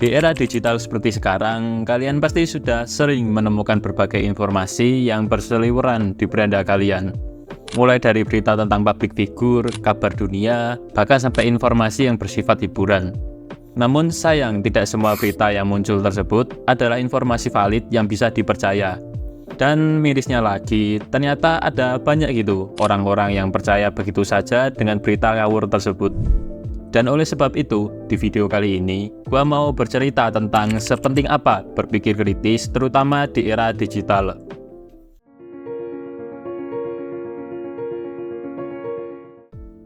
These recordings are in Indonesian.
Di era digital seperti sekarang, kalian pasti sudah sering menemukan berbagai informasi yang berseliweran di beranda kalian. Mulai dari berita tentang publik figur, kabar dunia, bahkan sampai informasi yang bersifat hiburan. Namun sayang, tidak semua berita yang muncul tersebut adalah informasi valid yang bisa dipercaya. Dan mirisnya lagi, ternyata ada banyak gitu orang-orang yang percaya begitu saja dengan berita ngawur tersebut. Dan oleh sebab itu, di video kali ini, gua mau bercerita tentang sepenting apa berpikir kritis, terutama di era digital.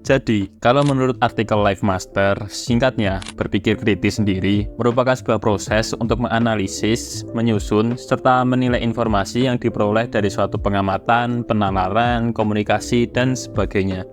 Jadi, kalau menurut artikel LiveMaster, singkatnya, berpikir kritis sendiri merupakan sebuah proses untuk menganalisis, menyusun, serta menilai informasi yang diperoleh dari suatu pengamatan, penalaran, komunikasi, dan sebagainya.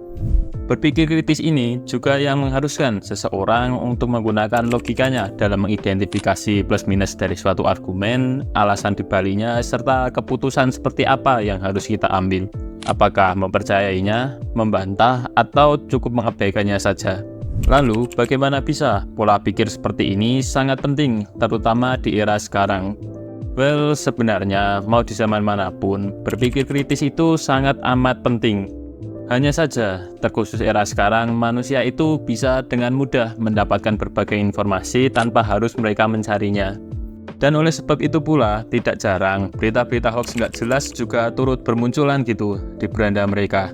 Berpikir kritis ini juga yang mengharuskan seseorang untuk menggunakan logikanya dalam mengidentifikasi plus minus dari suatu argumen, alasan dibaliknya, serta keputusan seperti apa yang harus kita ambil. Apakah mempercayainya, membantah, atau cukup mengabaikannya saja? Lalu, bagaimana bisa pola pikir seperti ini sangat penting, terutama di era sekarang? Well, sebenarnya mau di zaman manapun, berpikir kritis itu sangat amat penting. Hanya saja, terkhusus era sekarang, manusia itu bisa dengan mudah mendapatkan berbagai informasi tanpa harus mereka mencarinya. Dan oleh sebab itu pula, tidak jarang berita-berita hoax nggak jelas juga turut bermunculan gitu di beranda mereka.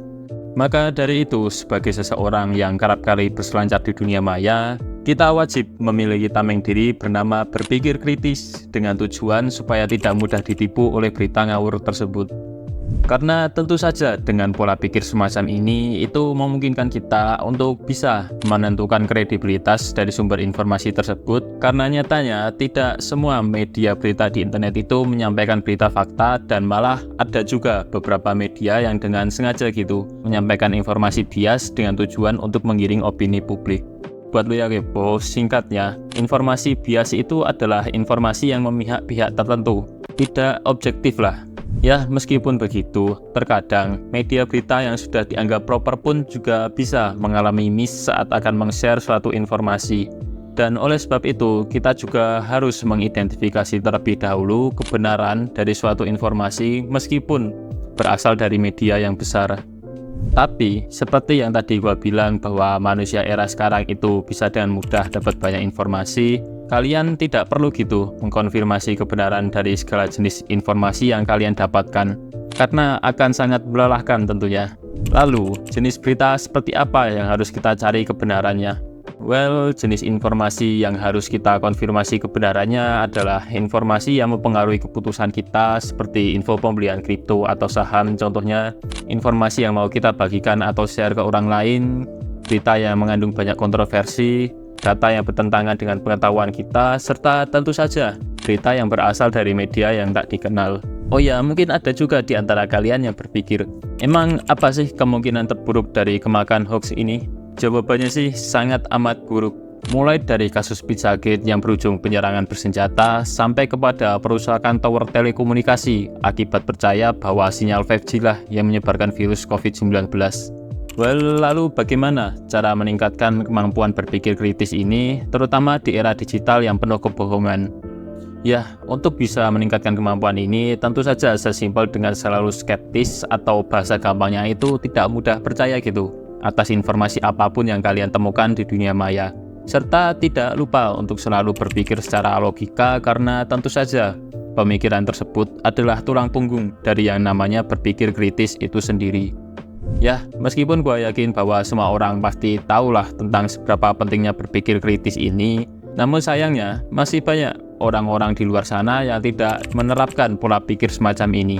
Maka dari itu, sebagai seseorang yang kerap kali berselancar di dunia maya, kita wajib memiliki tameng diri bernama berpikir kritis dengan tujuan supaya tidak mudah ditipu oleh berita ngawur tersebut. Karena tentu saja dengan pola pikir semacam ini itu memungkinkan kita untuk bisa menentukan kredibilitas dari sumber informasi tersebut, karena nyatanya tidak semua media berita di internet itu menyampaikan berita fakta, dan malah ada juga beberapa media yang dengan sengaja gitu menyampaikan informasi bias dengan tujuan untuk menggiring opini publik. Buat lo ya kepo, singkatnya, informasi bias itu adalah informasi yang memihak pihak tertentu, tidak objektif lah. Ya, meskipun begitu, terkadang media berita yang sudah dianggap proper pun juga bisa mengalami miss saat akan meng-share suatu informasi. Dan oleh sebab itu, kita juga harus mengidentifikasi terlebih dahulu kebenaran dari suatu informasi meskipun berasal dari media yang besar. Tapi, seperti yang tadi gua bilang bahwa manusia era sekarang itu bisa dengan mudah dapat banyak informasi, kalian tidak perlu gitu mengkonfirmasi kebenaran dari segala jenis informasi yang kalian dapatkan, karena akan sangat melelahkan tentunya. Lalu, jenis berita seperti apa yang harus kita cari kebenarannya? Well, jenis informasi yang harus kita konfirmasi kebenarannya adalah informasi yang mempengaruhi keputusan kita, seperti info pembelian kripto atau saham contohnya, informasi yang mau kita bagikan atau share ke orang lain, berita yang mengandung banyak kontroversi, data yang bertentangan dengan pengetahuan kita, serta tentu saja berita yang berasal dari media yang tak dikenal. Oh ya, mungkin ada juga di antara kalian yang berpikir, emang apa sih kemungkinan terburuk dari kemakan hoax ini? Jawabannya sih sangat amat buruk. Mulai dari kasus Pizzagate yang berujung penyerangan bersenjata, sampai kepada perusakan tower telekomunikasi akibat percaya bahwa sinyal 5G lah yang menyebarkan virus COVID-19. Well, lalu bagaimana cara meningkatkan kemampuan berpikir kritis ini, terutama di era digital yang penuh kebohongan? Ya, untuk bisa meningkatkan kemampuan ini, tentu saja sesimpel dengan selalu skeptis atau bahasa gampangnya itu tidak mudah percaya gitu atas informasi apapun yang kalian temukan di dunia maya. Serta tidak lupa untuk selalu berpikir secara logika, karena tentu saja pemikiran tersebut adalah tulang punggung dari yang namanya berpikir kritis itu sendiri. Ya, meskipun gue yakin bahwa semua orang pasti tahulah tentang seberapa pentingnya berpikir kritis ini, namun sayangnya masih banyak orang-orang di luar sana yang tidak menerapkan pola pikir semacam ini.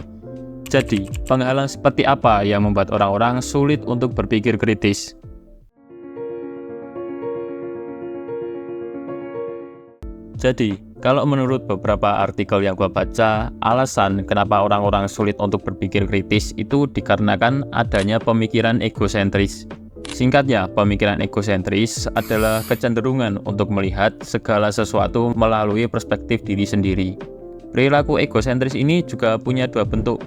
Jadi, penghalang seperti apa yang membuat orang-orang sulit untuk berpikir kritis? Jadi, kalau menurut beberapa artikel yang gua baca, alasan kenapa orang-orang sulit untuk berpikir kritis itu dikarenakan adanya pemikiran egosentris. Singkatnya, pemikiran egosentris adalah kecenderungan untuk melihat segala sesuatu melalui perspektif diri sendiri. Perilaku egosentris ini juga punya dua bentuk.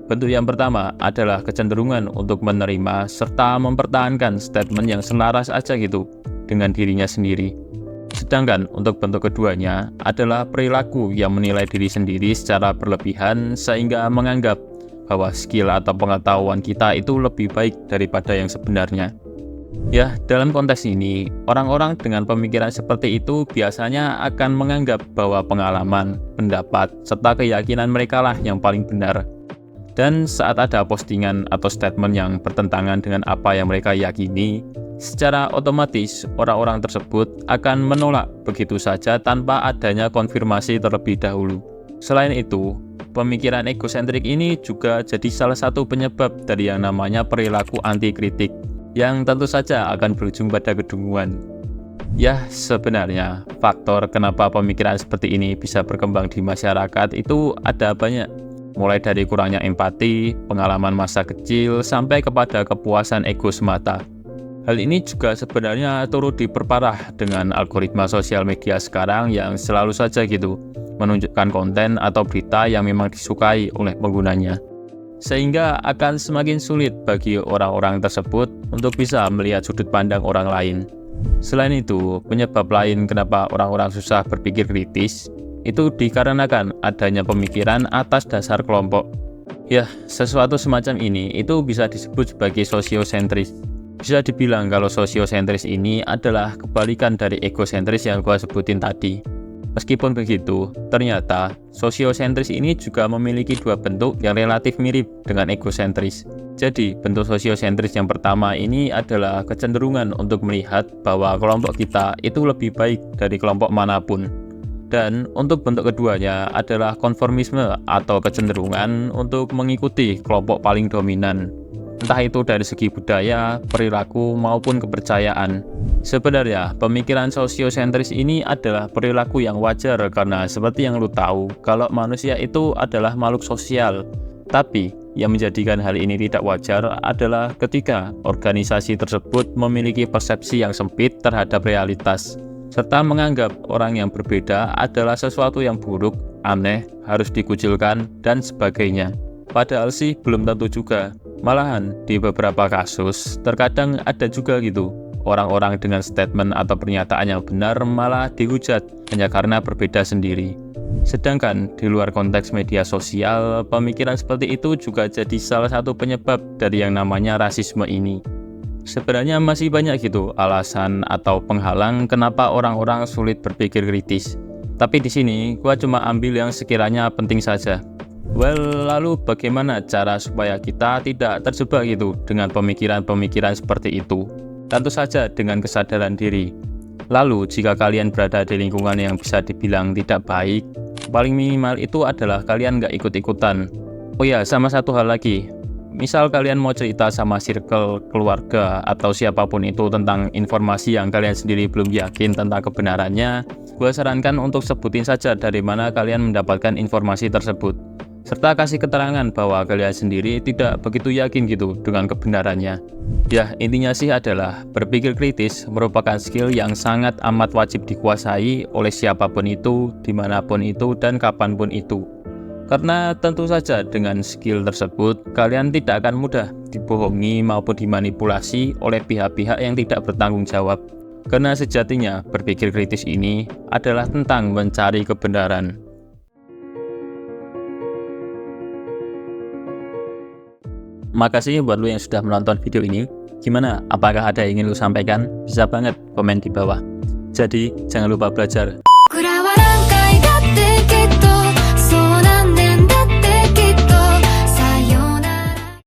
Bentuk yang pertama adalah kecenderungan untuk menerima serta mempertahankan statement yang selaras aja gitu dengan dirinya sendiri. Sedangkan untuk bentuk keduanya adalah perilaku yang menilai diri sendiri secara berlebihan sehingga menganggap bahwa skill atau pengetahuan kita itu lebih baik daripada yang sebenarnya. Ya, dalam konteks ini, orang-orang dengan pemikiran seperti itu biasanya akan menganggap bahwa pengalaman, pendapat, serta keyakinan mereka lah yang paling benar. Dan saat ada postingan atau statement yang bertentangan dengan apa yang mereka yakini, secara otomatis orang-orang tersebut akan menolak begitu saja tanpa adanya konfirmasi terlebih dahulu. Selain itu, pemikiran egosentrik ini juga jadi salah satu penyebab dari yang namanya perilaku anti kritik, yang tentu saja akan berujung pada kedunguan. Ya, sebenarnya faktor kenapa pemikiran seperti ini bisa berkembang di masyarakat itu ada banyak. Mulai dari kurangnya empati, pengalaman masa kecil, sampai kepada kepuasan ego semata. Hal ini juga sebenarnya turut diperparah dengan algoritma sosial media sekarang yang selalu saja gitu, menunjukkan konten atau berita yang memang disukai oleh penggunanya. Sehingga akan semakin sulit bagi orang-orang tersebut untuk bisa melihat sudut pandang orang lain. Selain itu, penyebab lain kenapa orang-orang susah berpikir kritis itu dikarenakan adanya pemikiran atas dasar kelompok. Ya, sesuatu semacam ini itu bisa disebut sebagai sosiosentris. Bisa dibilang kalau sosiosentris ini adalah kebalikan dari egosentris yang gua sebutin tadi. Meskipun begitu, ternyata sosiosentris ini juga memiliki dua bentuk yang relatif mirip dengan egosentris. Jadi, bentuk sosiosentris yang pertama ini adalah kecenderungan untuk melihat bahwa kelompok kita itu lebih baik dari kelompok manapun. Dan untuk bentuk keduanya adalah konformisme atau kecenderungan untuk mengikuti kelompok paling dominan. Entah itu dari segi budaya, perilaku, maupun kepercayaan. Sebenarnya, pemikiran sosiosentris ini adalah perilaku yang wajar karena seperti yang lu tahu, kalau manusia itu adalah makhluk sosial. Tapi, yang menjadikan hal ini tidak wajar adalah ketika organisasi tersebut memiliki persepsi yang sempit terhadap realitas, serta menganggap orang yang berbeda adalah sesuatu yang buruk, aneh, harus dikucilkan, dan sebagainya. Padahal sih belum tentu juga. Malahan di beberapa kasus terkadang ada juga gitu orang-orang dengan statement atau pernyataan yang benar malah dihujat hanya karena berbeda sendiri. Sedangkan di luar konteks media sosial, pemikiran seperti itu juga jadi salah satu penyebab dari yang namanya rasisme ini. Sebenarnya masih banyak gitu alasan atau penghalang kenapa orang-orang sulit berpikir kritis. Tapi di sini gua cuma ambil yang sekiranya penting saja. Lalu bagaimana cara supaya kita tidak terjebak gitu dengan pemikiran-pemikiran seperti itu? Tentu saja dengan kesadaran diri. Lalu jika kalian berada di lingkungan yang bisa dibilang tidak baik, paling minimal itu adalah kalian nggak ikut-ikutan. Oh ya, sama satu hal lagi. Misal kalian mau cerita sama circle keluarga atau siapapun itu tentang informasi yang kalian sendiri belum yakin tentang kebenarannya, gue sarankan untuk sebutin saja dari mana kalian mendapatkan informasi tersebut. Serta kasih keterangan bahwa kalian sendiri tidak begitu yakin gitu dengan kebenarannya. Ya, intinya sih adalah berpikir kritis merupakan skill yang sangat amat wajib dikuasai oleh siapapun itu, dimanapun itu, dan kapanpun itu. Karena tentu saja dengan skill tersebut, kalian tidak akan mudah dibohongi maupun dimanipulasi oleh pihak-pihak yang tidak bertanggung jawab. Karena sejatinya berpikir kritis ini adalah tentang mencari kebenaran. Makasih buat lu yang sudah menonton video ini. Gimana? Apakah ada yang ingin lu sampaikan? Bisa banget komen di bawah. Jadi, jangan lupa belajar.